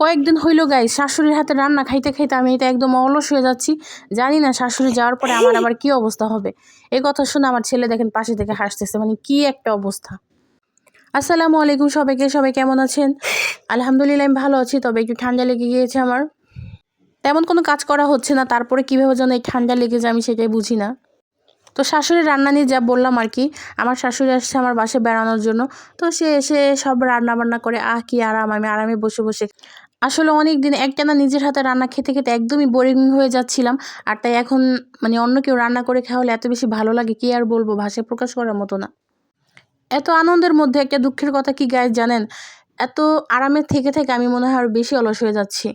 কয়েকদিন হইল গাইস শাশুড়ির হাতে রান্না খাইতে খাইতে আমি এটা একদম অলস হয়ে যাচ্ছি। জানি না শাশুড়ি যাওয়ার পরে আমার আবার কি অবস্থা হবে। এই কথা শুনে আমার ছেলে দেখেন পাশে থেকে হাসতেছে, মানে কি একটা অবস্থা। আসসালামু আলাইকুম সবাইকে, সবাই কেমন আছেন? আলহামদুলিল্লাহ আমি ভালো আছি, তবে একটু ঠান্ডা লেগে গিয়েছে আমার। তেমন কোনো কাজ করা হচ্ছে না, তারপরে কীভাবে যেন এই ঠান্ডা লেগে যায় আমি সেটাই বুঝি না। তো শাশুড়ির রান্না নিয়ে যা বললাম আর কি, আমার শাশুড়ি আসছে আমার বাসায় বেড়ানোর জন্য। তো সে এসে সব রান্না বান্না করে, কি আরাম, আমি আরামে বসে বসে। আসলে অনেক দিন একটানা নিজের হাতে রান্না খেতে খেতে একদমই বোরিং হয়ে যাচ্ছিলাম। আর তাই এখন মানে অন্য কেউ রান্না করে খাওয়ালে এত বেশি ভালো লাগে, কি আর বলবো, ভাষায় প্রকাশ করার মতো না। এত আনন্দের মধ্যে একটা দুঃখের কথা কি গাইস জানেন, এত আরামের থেকে থেকে আমি মনে হয় আরও বেশি অলস হয়ে যাচ্ছি।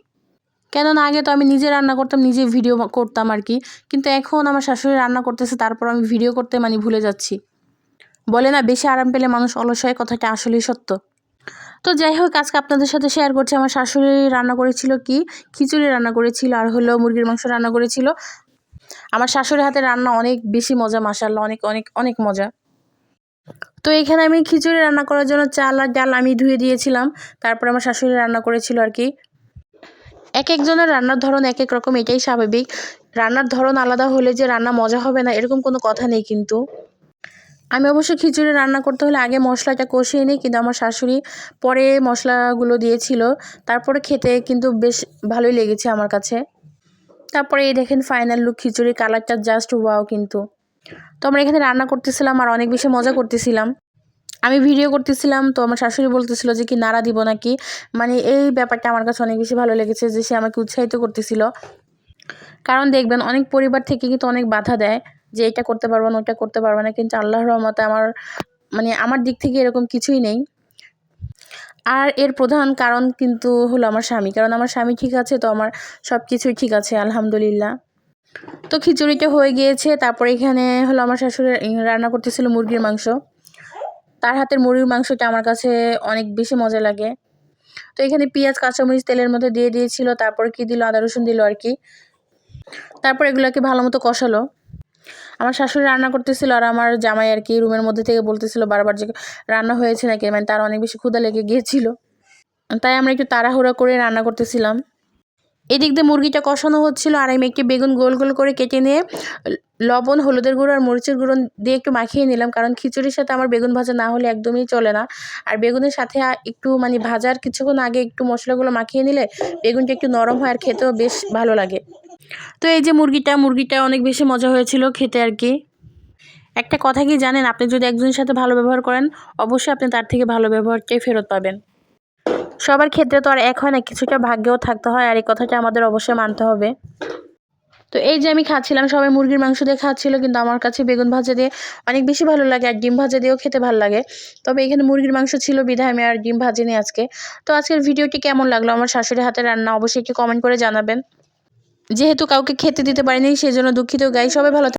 কেননা আগে তো আমি নিজে রান্না করতাম, নিজে ভিডিও করতাম আর কি, কিন্তু এখন আমার শাশুড়ি রান্না করতেছে, তারপর আমি ভিডিও করতে মানে ভুলে যাচ্ছি। বলে না বেশি আরাম পেলে মানুষ অলস হয়, কথাটা আসলেই সত্য। তো যাই হোক, আজকে আপনাদের সাথে শেয়ার করছি আমার শাশুড়ি রান্না করেছিল কি, খিচুড়ি রান্না করেছিল আর হলো মুরগির মাংস রান্না করেছিল। আমার শাশুড়ির হাতে রান্না অনেক বেশি মজা, মাশাআল্লাহ, অনেক অনেক অনেক মজা। তো এখানে আমি খিচুড়ি রান্না করার জন্য চাল আর ডাল আমি ধুয়ে দিয়েছিলাম, তারপর আমার শাশুড়ি রান্না করেছিল আর কি। এক একজনের রান্নার ধরন এক এক রকম, এটাই স্বাভাবিক। রান্নার ধরন আলাদা হলে যে রান্না মজা হবে না এরকম কোনো কথা নেই। কিন্তু আমি অবশ্য খিচুড়ি রান্না করতে হলে আগে মশলাটা কষিয়ে নিই, কিন্তু আমার শাশুড়ি পরে মশলাগুলো দিয়েছিল, তারপরে খেতে কিন্তু বেশ ভালোই লেগেছে আমার কাছে। তারপরে এই দেখেন ফাইনাল লুক, খিচুড়ির কালারটা জাস্ট ওয়াও। কিন্তু তো আমরা এখানে রান্না করতেছিলাম আর অনেক বেশি মজা করতেছিলাম। আমি ভিডিও করতেছিলাম, তো আমার শাশুড়ি বলতেছিল যে কি নাড়া দিব নাকি, মানে এই ব্যাপারটা আমার কাছে অনেক বেশি ভালো লেগেছে যে সে আমাকে উৎসাহিত করতেছিল। কারণ দেখবেন অনেক পরিবার থেকে কিন্তু অনেক বাধা দেয় যে এটা করতে পারবো না, ওটা করতে পারবো না, কিন্তু আল্লাহর রহমতে আমার দিক থেকে এরকম কিছুই নেই। আর এর প্রধান কারণ কিন্তু হলো আমার স্বামী, কারণ আমার স্বামী ঠিক আছে তো আমার সব কিছুই ঠিক আছে আলহামদুলিল্লাহ। তো খিচুড়িটা হয়ে গিয়েছে, তারপরে এখানে হলো আমার শাশুড়ি রান্না করতেছিল মুরগির মাংস। তার হাতের মুরগির মাংসটা আমার কাছে অনেক বেশি মজা লাগে। তো এখানে পেঁয়াজ কাঁচামরিচ তেলের মধ্যে দিয়ে দিয়েছিল, তারপরে কি দিল, আদা রসুন দিল আর কি। তারপর এগুলোকে ভালো মতো কষালো। আমার শাশুড়ি রান্না করতেছিল আর আমার জামাই আর কি রুমের মধ্যে থেকে বলতেছিল বারবার যে রান্না হয়েছে নাকি, মানে তার অনেক বেশি ক্ষুধা লেগে গিয়েছিল, তাই আমরা একটু তাড়াহুড়া করে রান্না করতেছিলাম। এদিক দিয়ে মুরগিটা কষানো হচ্ছিল আর আমি একটি বেগুন গোল গোল করে কেটে নিয়ে লবণ, হলুদের গুঁড়ো আর মরিচের গুঁড়ো দিয়ে একটু মাখিয়ে নিলাম, কারণ খিচুড়ির সাথে আমার বেগুন ভাজা না হলে একদমই চলে না। আর বেগুনের সাথে একটু মানে ভাজার কিছুক্ষণ আগে একটু মশলাগুলো মাখিয়ে নিলে বেগুনটা একটু নরম হয় আর খেতেও বেশ ভালো লাগে। তো এই যে মুরগিটা অনেক বেশি মজা হয়েছিল খেতে আর কি। একটা কথা কি জানেন, আপনি যদি একজনের সাথে ভালো ব্যবহার করেন অবশ্যই আপনি তার থেকে ভালো ব্যবহারটাই ফেরত পাবেন। সবার ক্ষেত্রে তো আর এক হয় না, কিছুটা ভাগ্যেও থাকতে হয়, আর এই কথাটা আমাদের অবশ্যই মানতে হবে। তো এই যে আমি খাচ্ছিলাম, সবাই মুরগির মাংস দিয়ে খাচ্ছিল, কিন্তু আমার কাছে বেগুন ভাজা দিয়ে অনেক বেশি ভালো লাগে আর ডিম ভাজা দিয়েও খেতে ভালো লাগে। তবে এখানে মুরগির মাংস ছিল বিধায় আমি আর ডিম ভাজিনি আজকে। তো আজকের ভিডিওটি কেমন লাগলো আমার শাশুড়ির হাতের রান্না অবশ্যই একটু কমেন্ট করে জানাবেন। যেহেতু কাউকে খেতে দিতে পারিনি সেজন্য দুঃখিত গাই, সবাই ভালো